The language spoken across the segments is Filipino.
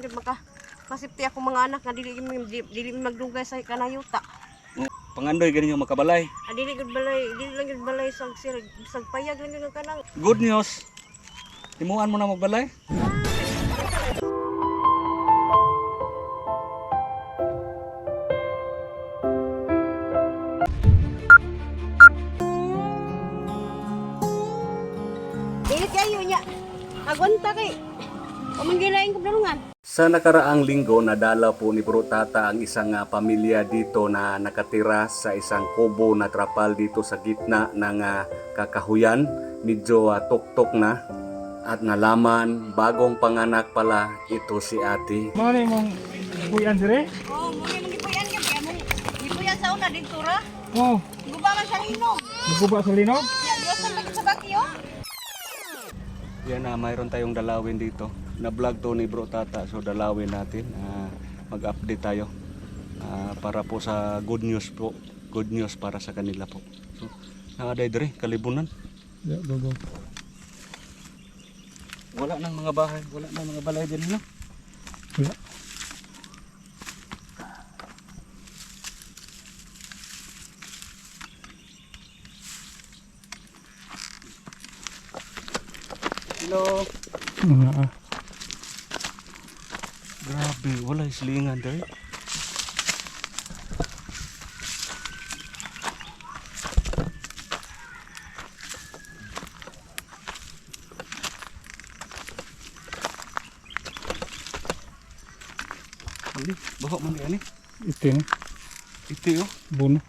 gid makasipti ako mga anak nga dili magdugay sa kanayuta. Pangandoy ganin yung makabalay. Dili lang gid balay sag payag lang yung kanang. Good news. Timuan mo na magbalay. Dili kayo nya. Agunta kay. Pamanggilain ko dalungan. Sa nakaraang linggo, nadala po ni Bro Tata ang isang pamilya dito na nakatira sa isang kubo na trapal dito sa gitna ng kakahuyan. Medyo tuktok na at nalaman bagong panganak pala ito si ate. Mana mong buyan dire? Oh, muna mong gipuyan gyud kay mong gipuyan sa una dito ra. Oh, Gubaman sa linog. guba sa linog? Ya Dios ang sa bakyo. Yan na, mayroon tayong dalawin dito. Na-vlog to ni Bro Tata, so dalawin natin. Mag-update tayo para po sa good news po. Good news para sa kanila po. So, nakaday dire, kalibunan. Ya, go. Wala nang mga bahay, wala nang mga balay din, no? Wala. Hello. Nga. Grabe, wala islingan dahil. Ani, bawa man ani. Ito ni, Iti oh. buno.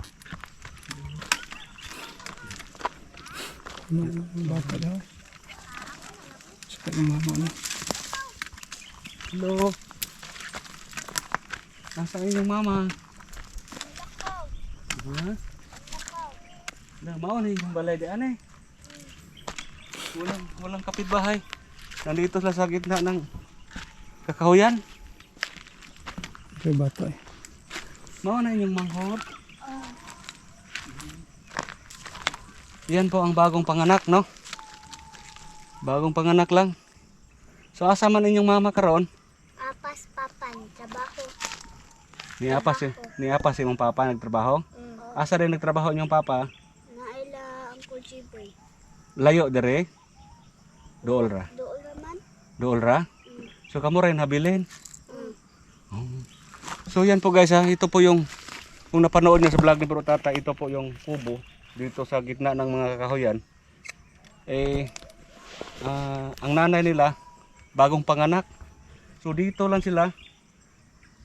Bata daw. Sakit ng mama ni. Hello. Nasaan yung mama? Ha? Na mao ni yung balay di anay. Walang kapitbahay. Nandito sila sa gitna ng kakahuyan. Ito yung bata eh. Mao na yung manghod. Yan po ang bagong panganak, no? Bagong panganak lang. So asa man inyong mama karon? Apas papan trabaho. Ni apas imong papa nagtrabaho? Asa rin nagtrabaho inyong papa? Naila ang kujiboy. Layo dire. Dool ra. Dool man. Dool ra. So kamo rin habilin. Oh. So yan po guys ha, ito po yung kung napanood niyo sa vlog ni Bro Tata, ito po yung kubo dito sa gitna ng mga kahoyan. Ang nanay nila bagong panganak. So dito lang sila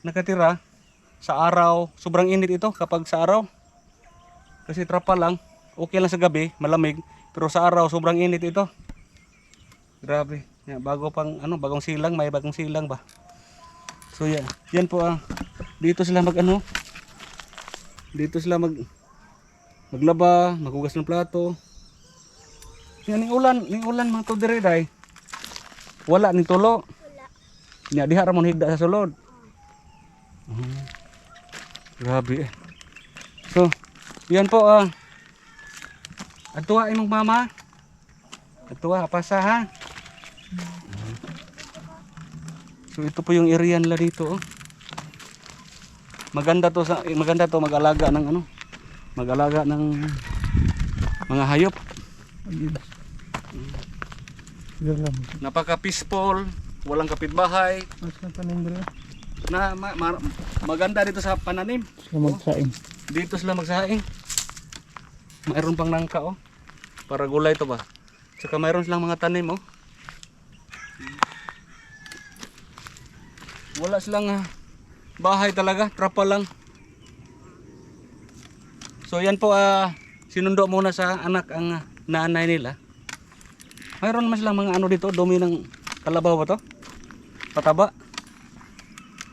nakatira sa araw. Sobrang init ito kapag sa araw. Kasi trapa lang, okay lang sa gabi, malamig, pero sa araw sobrang init ito. Grabe. Bagong silang, may bagong silang ba. So yan po dito sila dito sila maglaba, maghugas ng plato. Yan ning ulan mga to dire day. Wala ning tulo. Wala. Nya diha ra mo higda sa sulod. Grabe eh. So, yan po Adtuwa imong mama. Adtuwa pasa ha. So ito po yung area nila dito oh. Maganda to mag-alaga ng mag-alaga ng mga hayop. Napaka peaceful, walang kapitbahay. Mas na tanim dire. Maganda dito sa pananim. Sila magsaing. Dito sila magsaing. Mayroon pang nangka oh. Para gulay to ba. Saka mayroon silang mga tanim oh. Wala silang bahay talaga, trapa lang. So yan po sinundo muna sa anak ang nanay nila. Mayroon naman silang mga dito, dumi ng kalabaw ba to? Pataba.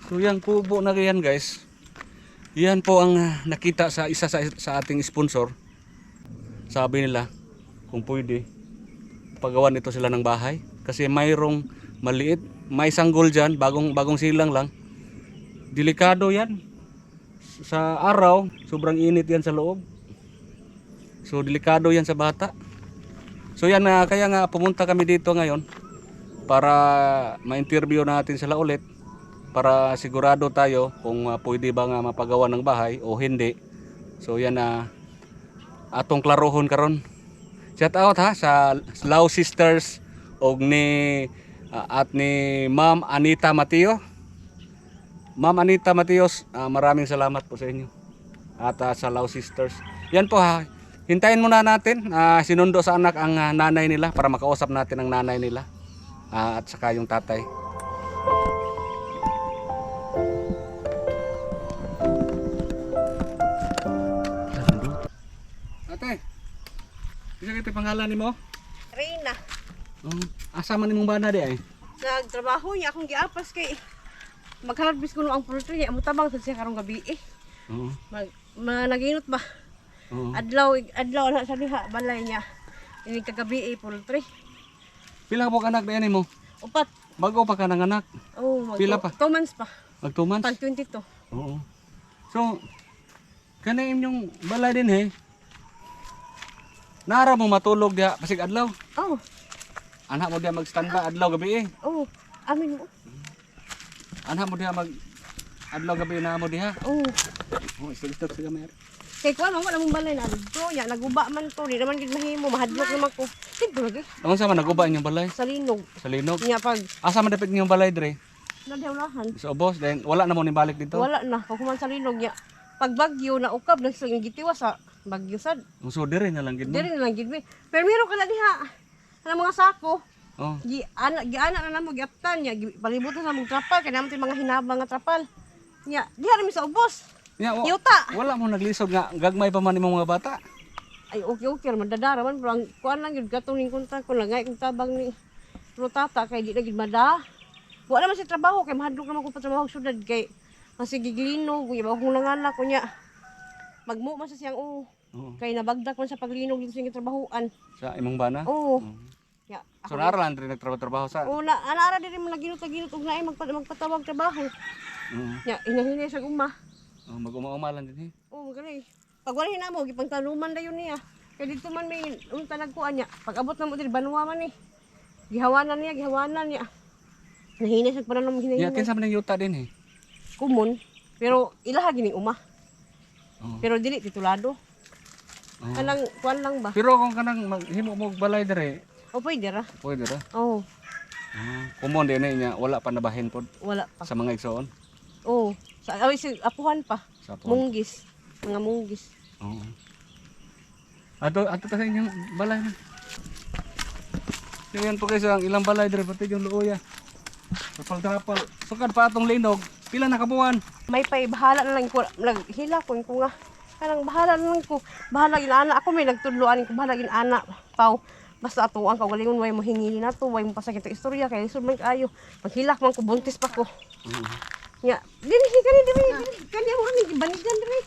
So yan kubo na yan guys. Yan po ang nakita sa isa sa ating sponsor. Sabi nila kung pwede pagawan ito sila ng bahay kasi mayroong maliit, may sanggol dyan, bagong silang lang. Delikado yan. Sa araw, sobrang init yan sa loob. So delikado yan sa bata. So yan kaya nga pumunta kami dito ngayon para ma-interview natin sila ulit para sigurado tayo kung pwede ba nga mapagawa ng bahay o hindi. So yan na atong klarohon karon. Shout out ha sa Lao Sisters og ni at ni Ma'am Anita Mateo. Ma'am Anita Mateos, maraming salamat po sa inyo. At sa Lao Sisters. Yan po ha. Hintayin muna natin sinundo sa anak ang nanay nila para makausap natin ang nanay nila. At saka yung tatay. Ate, isa kita pangalan nimo? Reyna. Asa man nimong bana di ay? Nagtrabaho niya akong giapas kay mag-harvest ko ang poultry niya. Mutabang sa siya karong gabi eh. Oo. Naginot ba? Oo. Adlaw na sa diha balay niya. Ini kagabi eh poultry. Pila po anak na mo? Upat. Bago pa ka ng anak? Oh, Pila pa? 2 months pa. Mag 2 months? Pag 22. Oo. So, kanaim yung balay din eh. Nara mo matulog diha pasig adlaw. Oh. Anak mo diha mag-standby adlaw gabi eh. Oh. Amin mo. Anak mo diha mag adlaw gabi na mo diha. Oh. Oh, istok sa gamay. Kay kuan mo wala mong balay na adto nya naguba man to, di naman gid mahimo, mahadlok naman ko. Siguro lagi Ang sa man naguba inyong balay sa linog. sa linog. Nya pag Asa man dapat inyong balay dire? nadawlahan. Sa ubos then wala na mo ni balik dito. Wala na kuhuman sa linog nya. Pag bagyo na ukab nang gitiwa sa bagyo sad. So dire na lang gid mo. Diri na lang gid mi. Pero meron ka na diha. Ang mga sako. Oh. Giana na namo giaptan nya palibutan sa mong trapal kay namo mga hinabang nga trapal. Nya diha ra mi sa ubos. Ya, Yuta. wala mo naglisod nga gagmay pa man imong mga bata. Ay okay madadara man pero ang kuan lang gyud katong ning kontak ko lang kung tabang ni Rotata kay di na gid mada. Wala man si trabaho kay mahadlok naman ko pa trabaho sa syudad kay masigiglino kuya ba kung nanganak ko nya. Magmo man sa siyang Oo. kay nabagdak man sa paglinog dito sa trabahoan. Sa imong bana? Oo. Ya. So naralan din nagtrabaho sa. Una ana diri mo naginut-ginut og naay magpatawag trabaho. Ya inahinay sa guma. Oh, mag-umaumalan din eh. Oh, gani. Pag wala hinamo gipangtaluman dayon niya. Kay dito man may unta nagkuan niya. Pag abot na mo diri banwa man ni. Gihawanan niya. Nahinay sa pananom Ya, hinahinay. kinsa man yung yuta din eh. Kumon. Pero ilaha gini uma. Oo. Pero dili titulado. Oo. Kanang kuan lang ba? Pero kung kanang maghimo mo og balay dire, O pwede ra. pwede ra. Oh, Kumon din niya wala pa nabahin pod wala pa. sa mga igsoon. Oh, sa si apuhan pa. Sa po. Munggis. Mga munggis. Oo. Ato ta sa inyong balay na. So yan po guys ang ilang balay dire pati yung luoya. Trapal. Sukad pa atong linog. Pila na kabuan? May pay bahala na lang ko hila ko nga. Kanang bahala na lang ko. Bahala gid ana ako may nagtudloan ko bahala gid ana. Pau. Basta ato ang kaugalingon way mahingili na to, way mo pasakit ang istorya kay lisod man kaayo. Maghilak man ko buntis pa ko. Ya, dili kani mo ni banigan diri.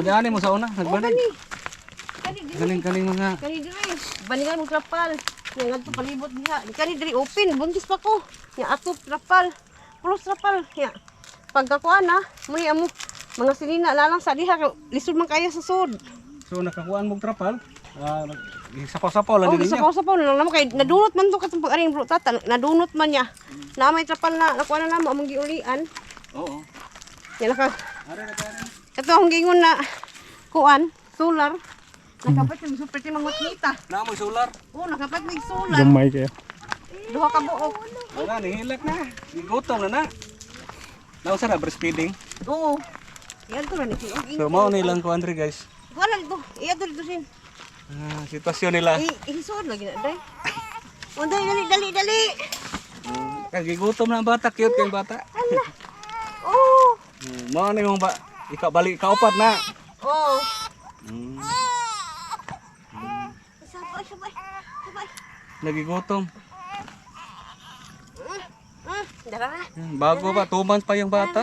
Dani mo sa una, Oh, nagbanig. kani diri. Kaning mga Kani diri. Banigan mo trapal. Nga ngadto palibot diha. Kani diri open, buntis pa ko. Ya ato trapal. Plus trapal. Ya. Pagkakuan na, muni amo mga sinina lalang sa diha kay lisod man kaayo sa sud. so nakakuan mo trapal. Sapaw-sapaw lang Oh, din sa niya. pausapaw na lang kay nadunot man to katong pag-aring bro tata, nadunot man niya. Na may trapal na nakuha na namo among giulian. Oo. Ya naka Are na kaya. kato akong gingon na kuan, solar. Nakapat yung super timang matnita. Na mo solar. Oh, nakapat may solar. Gamay kayo. Duha ka buok. Wala nihilak na. Gigutom na na. Nausa na breastfeeding. Oo. Yan to na ni. So mao nilang ko Andre guys. Wala dito. Iya dito sin. Sitwasyon nila. Ihisod lagi na day. Unday dali. Kagigutom na ang bata, cute kay bata. Oh. Mao ni mong ba ikaw balik kaupat na. Oh. Hmm. Sabay. Nagigutom. Dara na. Bago pa 2 months pa yung bata.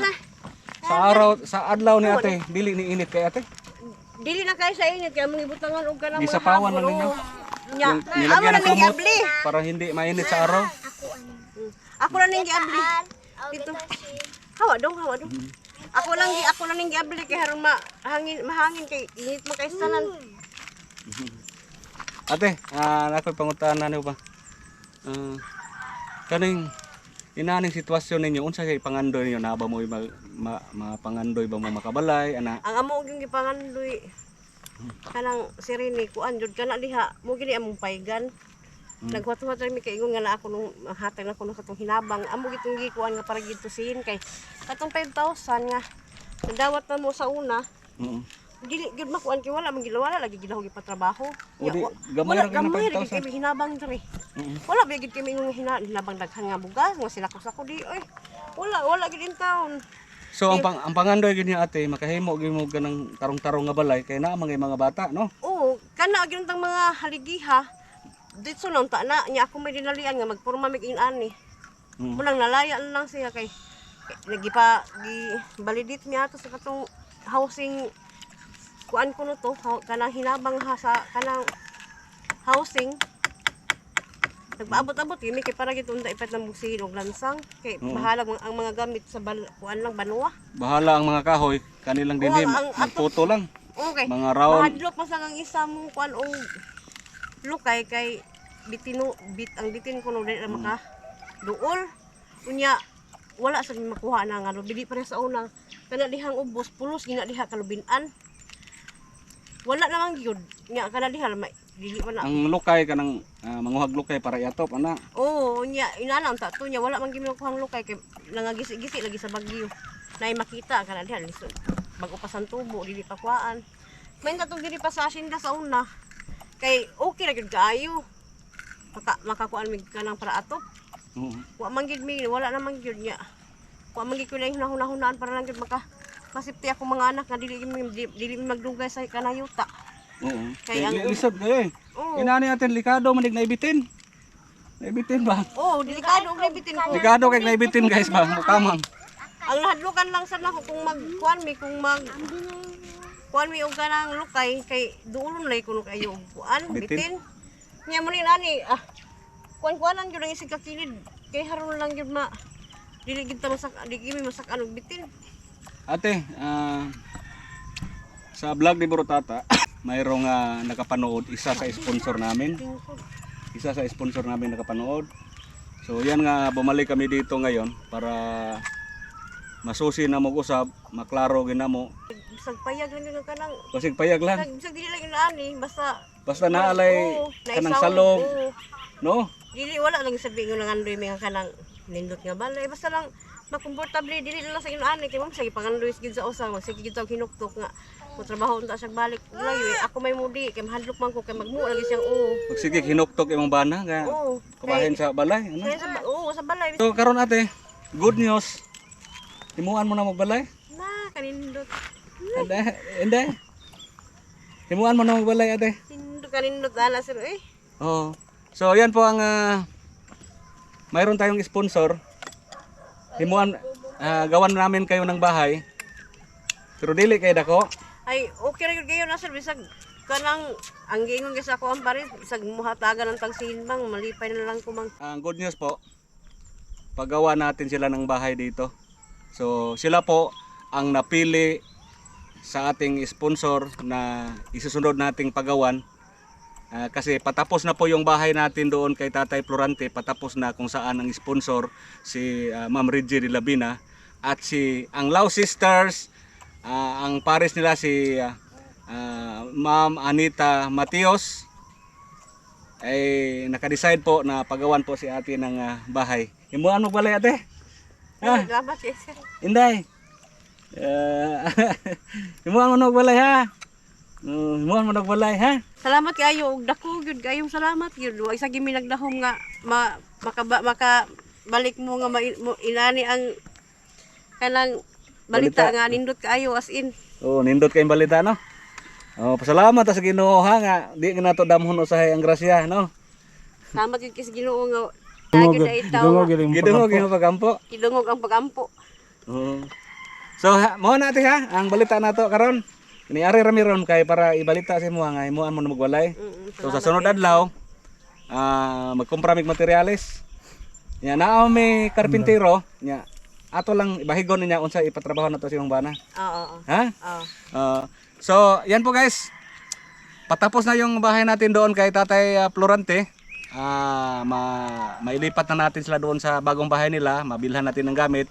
Sa adlaw ni ate, dili ni init kay ate. Dili na kay sa init kaya mong ibutangan og kanang Di sa pawan lang ninyo. Nya, Nilagyan ng kumot giabli. para hindi mainit sa araw. Ako na ning giabli. Dito. Hawa dong. Ako lang ning giabli kay haron mahangin kay init mo kay sanan. Ate, nakoy pangutanan niyo ba? Kaning inaning sitwasyon ninyo unsa kay pangandoy ninyo na ba mo mapangandoy ba mo makabalay ana? Ang amo yung gipangandoy kanang sirini kuan jud kana diha mo gini among paygan. Nagwat-wat mi kay ingon nga na ako nung hatag na ko katong hinabang amo gitong gikuan nga para gito sin kay katong 5,000 nga nadawat na mo sa una. Dili gid makuan kay wala man gilawala lagi gilahog ipatrabaho. O di gamay ra kay Gamay 5,000. kay hinabang diri. Wala ba gid kami ingon hinabang daghan nga bugas nga sila ko sa ko di oy. Wala gid in town. So ang pangandoy gid niya ate makahimo gid mo ganang tarong-tarong nga balay kay naa mga bata no. Oo, kana gyud tang mga haligiha. Dito nung ta na niya ako may dinalian nga magporma mig inani. Mulang nalaya lang siya kay nagipa validate niya to sa katong housing kuan ko no to kanang hinabang ha sa kanang housing. Nagpaabot-abot kami kay para gitong daipat ng bugsin og lansang kay bahala ang mga gamit sa kuan lang banwa. Bahala ang mga kahoy kanilang dinhi magputo lang. Okay. Mga round. Mahadlok mas ang isa mong kuan og lukay kay ang bitin ko no dili maka duol. Unya wala sa makuha na nga bili pa sa unang kana dihang ubos pulos gina diha kalubinan. Wala namang gyud nya kana diha dili pa na. Ang lukay kanang manguhag lukay para iatop ana. Oo, nya inana ang tato nya wala man gyud makuhang lukay kay nangagisi-gisi lagi sa bagyo. Nay makita kana diha lisod. Bago pa sang tubo dili pa kuan. May tatong dili pa sa asinda sa una. Kay okay ra gyud kaayo. Makakuan mig kanang para atop. Wa man gyud mi wala naman gyud nya. Wa man gyud ko na hunahunaan para lang gyud masipti ako mga anak nga dili magdugay sa kanayuta. Oo. Kay Kay ang lisod kay. Inani atin likado manig naibitin. Naibitin ba? oh, delikado og bitin ko. Likado kay naibitin guys ba mukamang. Ang hadlukan lang sana ko kung magkuan mi kuan mi og kanang lukay kay duulon lay kuno kayo og kuan bitin. Nya mo ni nani kuan lang gyud ang isig ka kilid kay haron lang gyud dili gid ta masak di kimi masak og bitin. Ate, sa vlog ni Burutata, mayroong nakapanood isa sa sponsor namin. Isa sa sponsor namin nakapanood. So yan nga bumalik kami dito ngayon para masusi na mag-usab, maklaro ginamo. Bisag payag lang yun kanang Basig payag lang. bisag dili lang inaani Basta naalay kanang salog, no? Dili wala lang sabi nga nangandoy mi nga kanang nindot nga balay basta lang makomportable dili lang sa inaani kay ma'am sige pangandoy gid sa usa sige gid sa hinuktok nga ko trabaho unta siya balik layo ako may mudi kay mahadlok man ko kay magmuo lagi siyang Magsige hinuktok imong bana nga kumahin sa balay, ano? sa balay So karon ate, good news. Himuan mo na magbalay? na kanindot Hindi. Himuan mo na magbalay ate. kanindot ala sir Oo. So yan po ang mayroon tayong sponsor. Himuan gawan namin kayo ng bahay. Pero dili kay dako. ay okay ra gyud kayo na sir bisag kanang ang giingon gyud sa ako ang pares bisag muhatagan ng tagsinbang malipay na lang ko mang Ang good news po, paggawa natin sila ng bahay dito. So sila po ang napili sa ating sponsor na isusunod nating pagawan. Kasi patapos na po yung bahay natin doon kay Tatay Florante, patapos na kung saan ang sponsor si Ma'am Reggie de Labina at si ang Lau Sisters, ang pares nila si Ma'am Anita Matios ay naka-decide po na pagawan po si ate ng bahay. Himuan mo balay ate? salamat sir Inday. Himuan mo nagbalay ha. Himuan mo nagbalay ha. salamat kayo og dako gyud kayong salamat gyud wa isa gimi nagdahom nga makabalik mo nga inani ang kanang balita nga nindot kaayo as in Oh, nindot kayong balita no. Oh, pasalamat sa Ginoo ha nga di nga nato damhon usahay ang grasya no. salamat gyud kay sa Ginoo nga gyud ay tawo Gidungog yung pagampo. kidungog ang pagampo Oh. So mo na ate ha ang balita nato karon. Niari rami ron kay para ibalita sa imo nga himuan mo na magwalay. So sa sunod adlaw magkumpra mig materyales. Nya naa may karpintero nya ato lang ibahigon niya unsa ipatrabaho nato sa imong bana. oo Ha? oo So yan po guys. Patapos na yung bahay natin doon kay Tatay Florante. mailipat na natin sila doon sa bagong bahay nila, mabilhan natin ng gamit.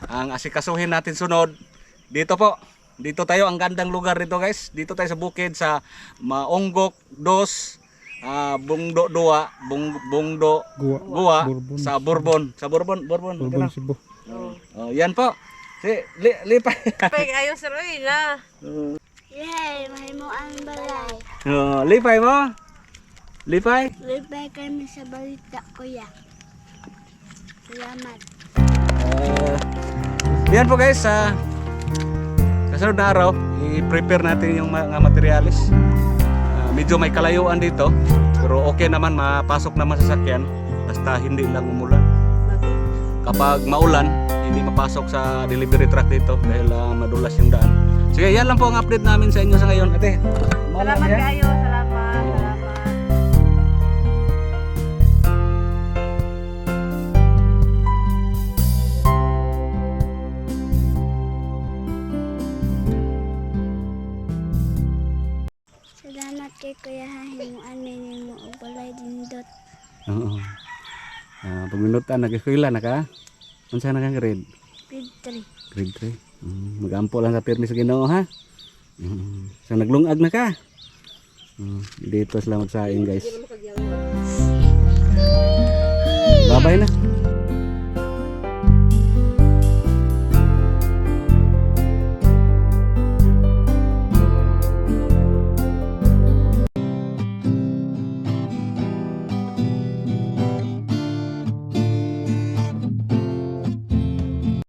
Ang asikasuhin natin sunod dito po. Dito tayo, ang gandang lugar dito guys. Dito tayo sa bukid sa Maonggok 2, Bungdo 2, Bungdo Guwa. Bourbon. Sa Bourbon. Sa Bourbon. Bourbon Cebu. Oh, yan po. Si lipay. Pag ayaw sa Roy na. Yay, may mo ang balay. Oh, lipay mo. Lipay. Lipay kami sa balita, kuya. Salamat. Yan po guys, sa kasunod na araw, i-prepare natin yung mga materialis. Medyo may kalayuan dito, pero okay naman, mapasok naman sa sakyan, basta hindi lang umulan. Kapag maulan, hindi mapasok sa delivery truck dito dahil madulas yung daan. Sige, yan lang po ang update namin sa inyo sa ngayon. Ate, Salamat kayo. Salamat. Salamat kay kuya hahimuan may mo og balay dindot. Oo. Pag minutan, nag-eskwela na ka? Unsa na kang grade? Grade 3. Grade 3. Mag-ampo lang sa pirmi sa Ginoo ha. So naglungag na ka. Dito sila magsaing guys. Babay na.